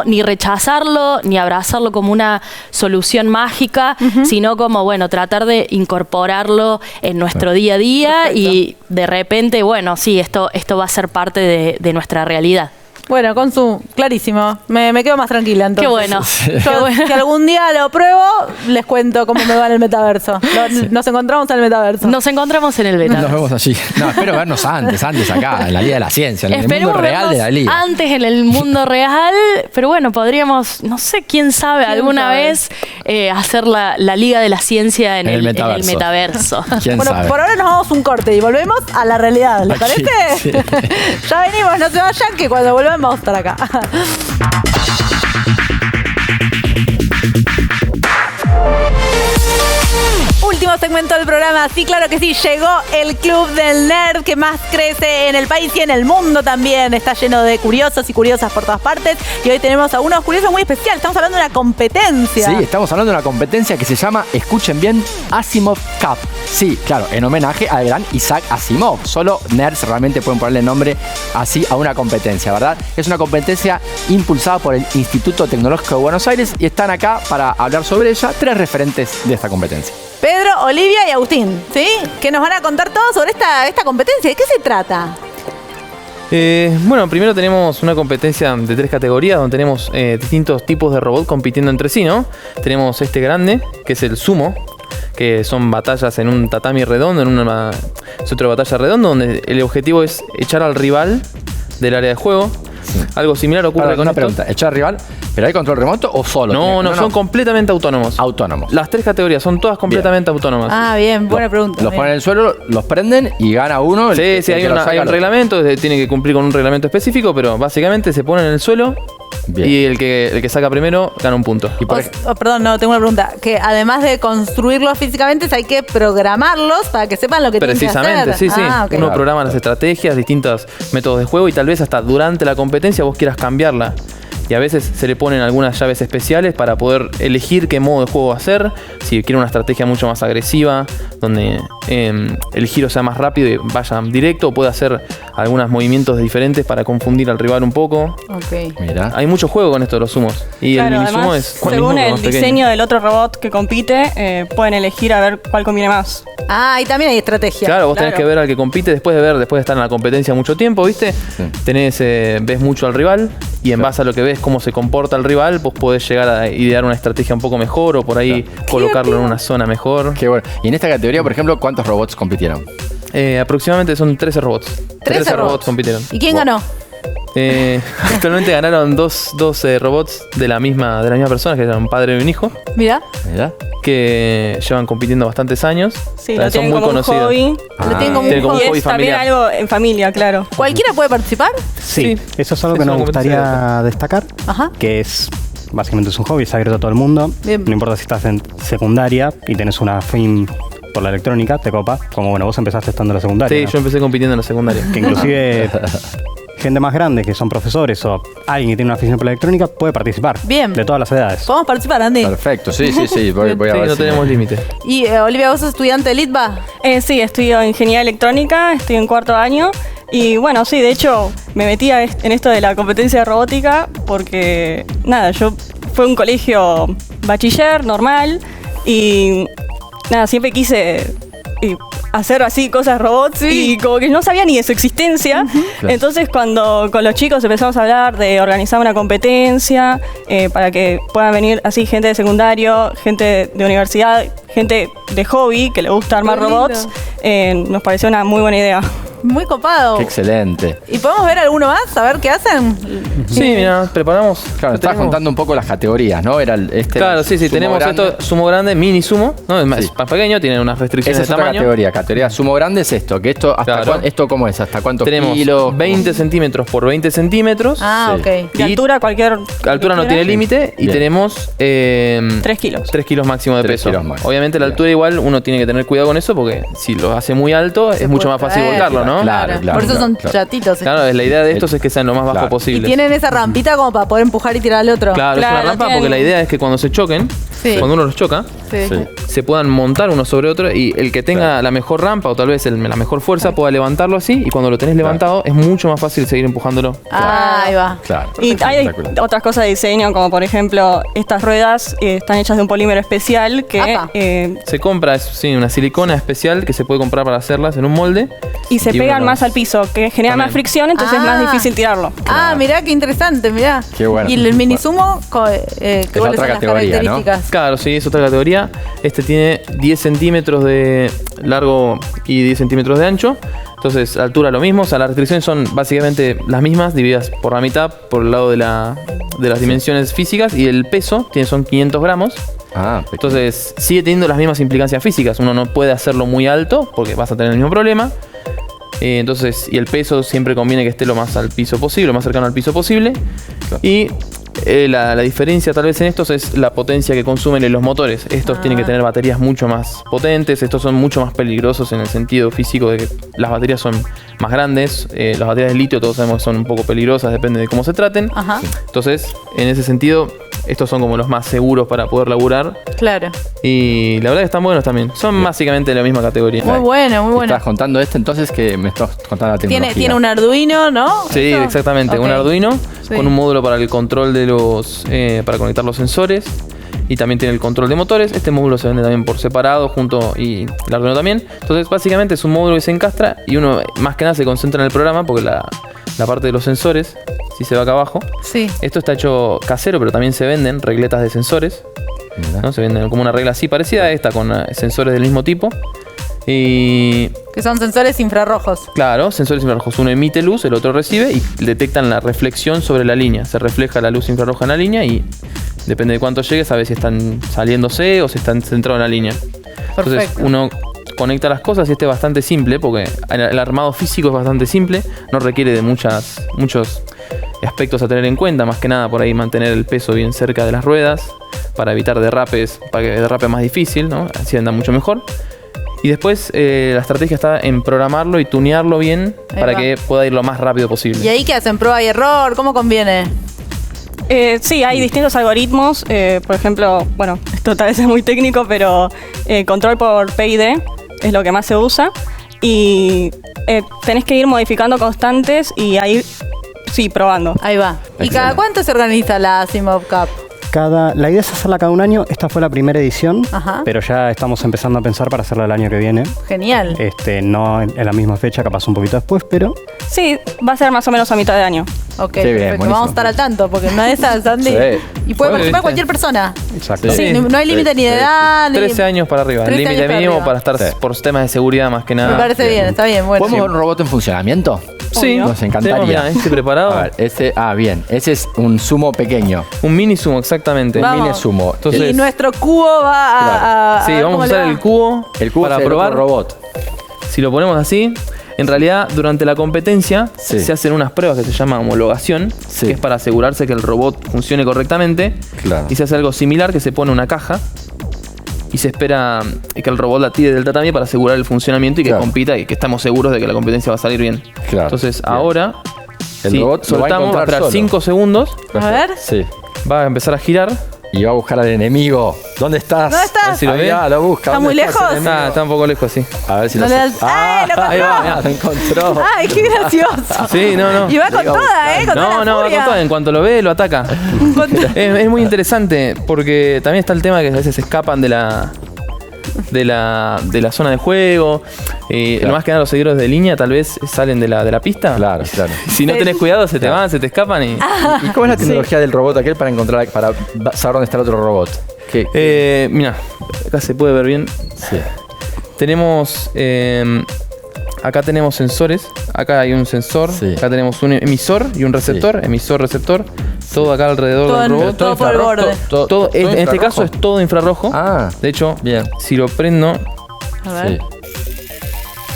ni rechazarlo, ni abrazarlo como una solución mágica, sino como, bueno, tratar de incorporarlo en nuestro día a día. Perfecto. Y de repente, bueno, sí, esto va a ser parte de nuestra realidad. Bueno, Consu, clarísimo. Me quedo más tranquila entonces. Qué bueno. Yo, si algún día lo pruebo, les cuento cómo me va en el metaverso. Nos encontramos en el metaverso. Nos encontramos en el metaverso. Nos vemos allí. No, espero vernos antes acá, en la Liga de la Ciencia, en el Esperemos mundo real de la Liga. Antes en el mundo real, pero bueno, podríamos, no sé, quién sabe, alguna vez hacer la Liga de la Ciencia en el metaverso. ¿Quién sabe? Por ahora nos vamos un corte y volvemos a la realidad. ¿Les parece? Sí. Ya venimos, no se vayan, que cuando volvamos vamos a estar acá. Último segmento del programa, sí, claro que sí, llegó el Club del Nerd que más crece en el país y en el mundo también. Está lleno de curiosos y curiosas por todas partes, y hoy tenemos a unos curiosos muy especiales. Estamos hablando de una competencia. Sí, estamos hablando de una competencia que se llama, escuchen bien, Asimov Cup. Sí, claro, en homenaje al gran Isaac Asimov. Solo nerds realmente pueden ponerle nombre así a una competencia, ¿verdad? Es una competencia impulsada por el Instituto Tecnológico de Buenos Aires, y están acá para hablar sobre ella 3 referentes de esta competencia. Pedro, Olivia y Agustín, ¿sí? Que nos van a contar todo sobre esta competencia. ¿De qué se trata? Bueno, primero tenemos una competencia de 3 categorías, donde tenemos distintos tipos de robots compitiendo entre sí, ¿no? Tenemos este grande, que es el sumo, que son batallas en un tatami redondo, en una centro de batalla redondo, donde el objetivo es echar al rival del área de juego. Sí. Algo similar ocurre con una esto. pregunta, ¿echar al rival? ¿Pero hay control remoto o solo? No, son completamente autónomos. Autónomos. Las 3 categorías son todas completamente autónomas. Ah, bien, buena pregunta. Los ponen en el suelo, los prenden y gana uno. Sí, hay un reglamento, tiene que cumplir con un reglamento específico, pero básicamente se ponen en el suelo. Bien. Y el que saca primero gana un punto. Y perdón, no, tengo una pregunta. Que además de construirlos físicamente, hay que programarlos para que sepan lo que tienen que hacer. Precisamente, sí. Okay. Uno programa las estrategias, distintos métodos de juego, y tal vez hasta durante la competencia vos quieras cambiarla. Y a veces se le ponen algunas llaves especiales para poder elegir qué modo de juego hacer. Si quiere una estrategia mucho más agresiva, donde el giro sea más rápido y vaya directo, o puede hacer algunos movimientos diferentes para confundir al rival un poco. Okay. Mira. Hay mucho juego con esto de los sumos. Y claro, el mini sumo es según el diseño del otro robot que compite, pueden elegir a ver cuál conviene más. Ah, y también hay estrategia. Claro, vos tenés que ver al que compite después de estar en la competencia mucho tiempo, ¿viste? Sí. Ves mucho al rival, y en base a lo que ves cómo se comporta el rival, vos podés llegar a idear una estrategia un poco mejor, o por ahí colocarlo en una zona mejor. Qué bueno. Y en esta categoría, por ejemplo, ¿cuántos robots compitieron? Aproximadamente son 13 robots. 13 robots compitieron. ¿Y quién ganó? Actualmente ganaron dos robots de la misma persona, que eran un padre y un hijo. Mira. Que llevan compitiendo bastantes años. Sí, lo tienen como un hobby. Lo tienen como un hobby. Y es también algo en familia, claro. ¿Cualquiera puede participar? Sí, eso es algo que nos gustaría destacar. Ajá. Que es, básicamente es un hobby, es abierto a todo el mundo. Bien. No importa si estás en secundaria y tenés una fin por la electrónica, te copa. Como bueno, vos empezaste estando en la secundaria. Sí, ¿no? Yo empecé compitiendo en la secundaria. Que inclusive gente más grande, que son profesores o alguien que tiene una afición por la electrónica, puede participar. Bien. De todas las edades. ¿Podemos participar, Andy? Perfecto, sí. Voy a ver. No tenemos límite. Y Olivia, ¿vos sos estudiante de LITBA? Sí, estudio Ingeniería Electrónica, estoy en 4º año. Y bueno, sí, de hecho me metí en esto de la competencia de robótica porque, nada, yo fue un colegio bachiller, normal, y nada, siempre quise hacer así cosas robots y como que no sabía ni de su existencia. Entonces cuando con los chicos empezamos a hablar de organizar una competencia para que puedan venir así gente de secundario, gente de universidad, gente de hobby que le gusta armar robots, nos pareció una muy buena idea. Muy copado. Qué excelente. ¿Y podemos ver alguno más? A ver qué hacen. Sí, mira, preparamos. Claro, estabas contando un poco las categorías, ¿no? Era claro, sí, tenemos grande. Esto, sumo grande, mini sumo, ¿no? Es más pequeño, tiene unas restricciones Esa es de otra tamaño. categoría sumo grande es esto, que esto, ¿esto cómo es? ¿Hasta cuántos tenemos kilos? 20 centímetros por 20 centímetros. Ok. De altura, cualquier... Altura no tiene límite y tenemos 3 kilos. 3 kilos máximo de 3 peso. kilos máximo. Obviamente la altura igual uno tiene que tener cuidado con eso porque si lo hace muy alto es mucho más fácil volcarlo, ¿no? Claro. Por eso son chatitos. Claro, la idea de estos es que sean lo más bajo posible. Y tienen esa rampita como para poder empujar y tirar al otro. Claro, es una rampa porque la idea es que cuando se choquen, cuando uno los choca, se puedan montar uno sobre otro y el que tenga la mejor rampa o tal vez la mejor fuerza pueda levantarlo así y cuando lo tenés levantado es mucho más fácil seguir empujándolo. Ahí va. Claro. Y hay otras cosas de diseño, como por ejemplo, estas ruedas están hechas de un polímero especial que... se compra una silicona especial que se puede comprar para hacerlas en un molde. Y se pegan más al piso, que genera más fricción, entonces es más difícil tirarlo. Mirá, qué interesante, mirá. Qué bueno. Y el mini sumo, es otra categoría, ¿no? Claro, sí, es otra categoría. Este tiene 10 centímetros de largo y 10 centímetros de ancho. Entonces, altura lo mismo. O sea, las restricciones son básicamente las mismas, divididas por la mitad, por el lado de las dimensiones físicas. Y el peso son 500 gramos. Entonces, sigue teniendo las mismas implicancias físicas. Uno no puede hacerlo muy alto porque vas a tener el mismo problema. Entonces, y el peso siempre conviene que esté lo más al piso posible, lo más cercano al piso posible. Y la diferencia tal vez en estos es la potencia que consumen en los motores. Estos tienen que tener baterías mucho más potentes, estos son mucho más peligrosos en el sentido físico de que las baterías son más grandes. Las baterías de litio todos sabemos que son un poco peligrosas, depende de cómo se traten. Entonces, en ese sentido, estos son como los más seguros para poder laburar. Claro. Y la verdad que están buenos también. Son básicamente de la misma categoría. Muy bueno, muy bueno. Estás contando entonces que me estás contando la tecnología. Tiene un Arduino, ¿no? Sí, exactamente. Un Arduino con un módulo para el control de para conectar los sensores. Y también tiene el control de motores. Este módulo se vende también por separado, y el Arduino también. Entonces, básicamente es un módulo que se encastra y uno más que nada se concentra en el programa porque la parte de los sensores, si se ve acá abajo, esto está hecho casero, pero también se venden regletas de sensores. ¿No? Se venden como una regla así parecida a esta, con sensores del mismo tipo. Y que son sensores infrarrojos. Claro, sensores infrarrojos. Uno emite luz, el otro recibe y detectan la reflexión sobre la línea. Se refleja la luz infrarroja en la línea y depende de cuánto llegue, sabes si están saliéndose o si están centrados en la línea. Perfecto. Entonces uno conecta las cosas y este es bastante simple porque el armado físico es bastante simple, no requiere de muchos aspectos a tener en cuenta, más que nada por ahí mantener el peso bien cerca de las ruedas para evitar derrapes, para que el derrape es más difícil, ¿no? Así anda mucho mejor. Y después la estrategia está en programarlo y tunearlo bien para que pueda ir lo más rápido posible. ¿Y ahí qué hacen? ¿Prueba y error? ¿Cómo conviene? Sí, hay distintos algoritmos. Por ejemplo, bueno, esto tal vez es muy técnico, pero control por PID es lo que más se usa. Y tenés que ir modificando constantes y ahí probando. Ahí va. ¿Y cada cuánto se organiza la Asimov Cup? La idea es hacerla cada un año. Esta fue la primera edición, pero ya estamos empezando a pensar para hacerla el año que viene. Genial. No en la misma fecha, capaz un poquito después, pero... Sí, va a ser más o menos a mitad de año. Ok, perfecto. Vamos a estar al tanto, porque una de esas, Sandy. Y puede participar cualquier persona. Exacto. Sí, no hay límite ni de edad. 13 años para arriba. El límite mínimo para estar por temas de seguridad más que nada. Me parece bien, está bien. Bueno. ¿Podemos ver un robot en funcionamiento? Sí, nos encantaría. Mira, preparado. A ver, bien. Ese es un sumo pequeño. Un mini sumo, exactamente. Vamos. Un mini sumo. Entonces, y nuestro cubo va a sí, vamos a usar el cubo para probar el robot. Si lo ponemos así, en realidad durante la competencia se hacen unas pruebas que se llama homologación, que es para asegurarse que el robot funcione correctamente. Y se hace algo similar, que se pone una caja y se espera que el robot la tire del tatami para asegurar el funcionamiento y que compita y que estamos seguros de que la competencia va a salir bien. Entonces ahora el robot soltamos, va a esperar 5 segundos. A ver. Va a empezar a girar y va a buscar al enemigo. ¿Dónde estás? ¿Dónde estás? A ver si lo ve. Lo busca. ¿Está muy ¿Dónde lejos? Está un poco lejos, sí. A ver si No lo le hace. das- ¡Ay, lo ahí va, encontró! lo encontró. ¡Ay, qué gracioso! Sí, no. Y va con toda, Con toda la va furia. con todo. En cuanto lo ve, lo ataca. Es muy interesante porque también está el tema que a veces se escapan de la zona de juego. Lo más que nada los seguidores de línea tal vez salen de la pista. Claro. Si no tenés cuidado, se te van, se te escapan y... ¿Y cómo es la tecnología del robot aquel para saber dónde está el otro robot? Mira, acá se puede ver bien. Sí. Tenemos... acá tenemos sensores. Acá hay un sensor. Sí. Acá tenemos un emisor y un receptor. Sí. Emisor, receptor. Todo acá alrededor Todo del en- robot. todo por el borde. Todo, en este infrarrojo. caso es todo infrarrojo. De hecho, bien. si lo prendo, A ver.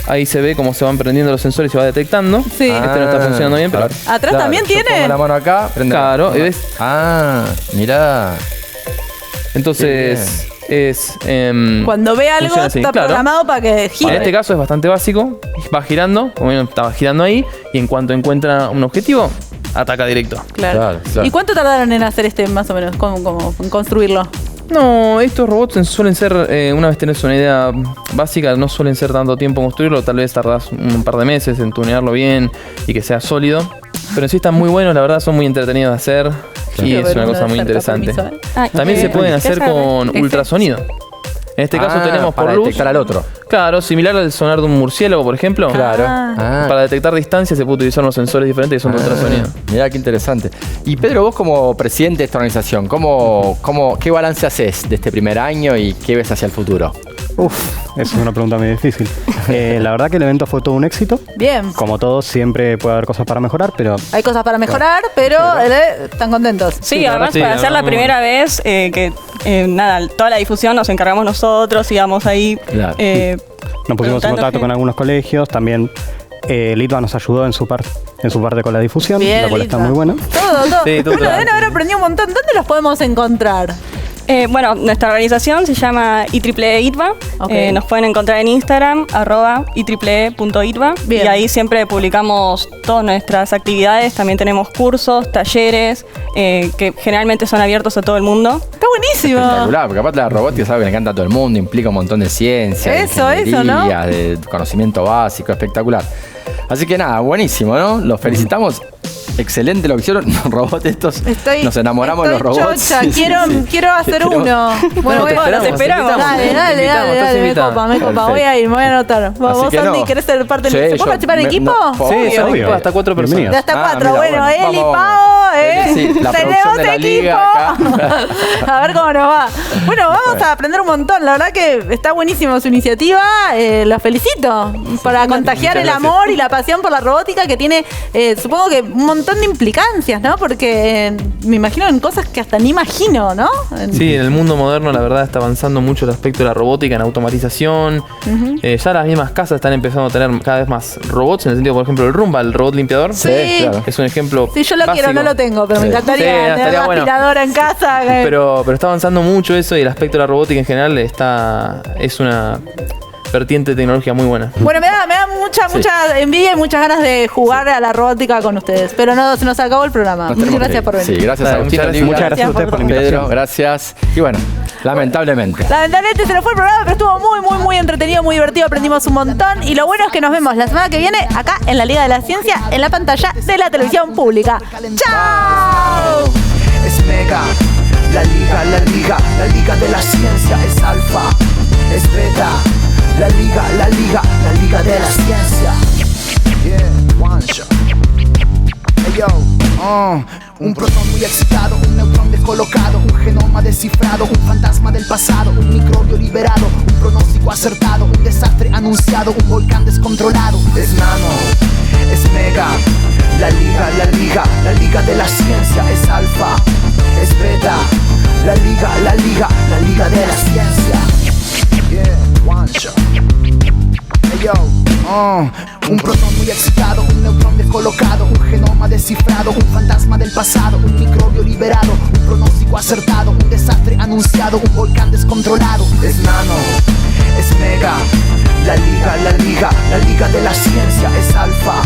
ahí se ve cómo se van prendiendo los sensores y se va detectando. Sí. Este no está funcionando bien, pero... ¿Atrás también yo tiene? pongo la mano acá, prende. Claro, y ves. Mirá. Entonces, es... Cuando ve algo, funciona así, está claro. programado para que gire. En este caso es bastante básico. Va girando, como bien estaba girando ahí, y en cuanto encuentra un objetivo, ataca directo. Claro. ¿Y cuánto tardaron en hacer más o menos? ¿Cómo en construirlo? No, estos robots suelen ser, una vez tenés una idea básica, no suelen ser tanto tiempo en construirlo, tal vez tardás un par de meses en tunearlo bien y que sea sólido. Pero en sí están muy buenos, la verdad, son muy entretenidos de hacer y Quiero es ver una uno cosa de muy cerca, interesante. permiso, También se pueden hacer con ultrasonido. En este caso tenemos para por luz. detectar al otro. Claro, similar al sonar de un murciélago, por ejemplo. Claro. Para detectar distancia se puede utilizar unos sensores diferentes que son de ultrasonido. Mirá qué interesante. Y Pedro, vos como presidente de esta organización, ¿qué balance haces de este primer año y qué ves hacia el futuro? Esa es una pregunta muy difícil. La verdad que el evento fue todo un éxito. Bien. Como todos, siempre puede haber cosas para mejorar, pero Hay cosas para mejorar, pero están contentos. Sí, además para ser la primera vez que toda la difusión nos encargamos nosotros, íbamos ahí. Claro. nos pusimos en preguntando contacto con algunos colegios. También Litva nos ayudó en su parte con la difusión, Bien, la cual Litva. está muy buena. Todo. Sí, todo. Bueno, deben haber aprendido un montón. ¿Dónde los podemos encontrar? Bueno, nuestra organización se llama IEEE-ITVA. Ok. Nos pueden encontrar en Instagram, @IEEE.ITVA. Bien. Y ahí siempre publicamos todas nuestras actividades. También tenemos cursos, talleres, que generalmente son abiertos a todo el mundo. Está buenísimo. Espectacular, porque aparte la robótica es algo que le encanta a todo el mundo, implica un montón de ciencia, Eso, de ingeniería, ¿no? de conocimiento básico, espectacular. Así que nada, buenísimo, ¿no? Los felicitamos. Excelente lo que hicieron los robots estos. Nos enamoramos de los robots. Chocha. Sí, sí, sí. Quiero hacer uno. Bueno, te esperamos. Dale, me copa. Perfecto. Voy a ir, me voy a anotar. ¿Vos, que Andy, no. querés ser parte Sí, del equipo? yo- ¿Puedo participar en me- equipo? no, Sí, son obvio. equipos hasta 4 personas. Bienvenido. De hasta 4. mira, Bueno, bueno, Eli, vamos, Pau, Sí, la producción tenemos de la equipo. liga acá. A ver cómo nos va. Bueno, vamos a aprender un montón. La verdad que está buenísimo su iniciativa. Los felicito para contagiar el gracias. amor y la pasión por la robótica que tiene, supongo que un montón de implicancias, ¿no? Porque me imagino en cosas que hasta ni imagino, ¿no? Sí, en el mundo moderno la verdad está avanzando mucho el aspecto de la robótica en automatización. Ya las mismas casas están empezando a tener cada vez más robots, en el sentido, por ejemplo, el Roomba, el robot limpiador. Sí. claro. Es un ejemplo Sí, yo lo quiero, básico. no lo tengo, pero me Sí. encantaría Sí, tener estaría una bueno. aspiradora en casa. Pero está avanzando mucho eso y el aspecto de la robótica en general es una vertiente tecnológica muy buena. Bueno, me da mucha envidia y muchas ganas de jugar a la robótica con ustedes. Pero no, se nos acabó el programa. Nos Muchas tenemos gracias que por ir. venir. Sí, gracias a Dale, Agustín. muchas Olivia. Muchas gracias a ustedes por la Pedro, invitación. gracias. Y bueno, lamentablemente. Lamentablemente se nos fue el programa, pero estuvo muy entretenido, muy divertido, aprendimos un montón. Y lo bueno es que nos vemos la semana que viene acá en la Liga de la Ciencia, en la pantalla de la televisión pública. ¡Chao! Es mega, la liga de la ciencia es alfa, es beta, la liga de la ciencia. Yeah, one shot. Hey yo, un protón muy excitado, un neutrón descolocado, un genoma descifrado, un fantasma del pasado, un microbio liberado, un pronóstico acertado, un desastre anunciado, un volcán descontrolado. Es nano, es mega, la liga de la ciencia es alfa, es beta, la liga de la ciencia. Yeah, one shot. Hey yo, un protón muy excitado, un neutrón descolocado, un genoma descifrado, un fantasma del pasado, un microbio liberado, un pronóstico acertado, un desastre anunciado, un volcán descontrolado. Es nano, es mega, la liga de la ciencia es alfa,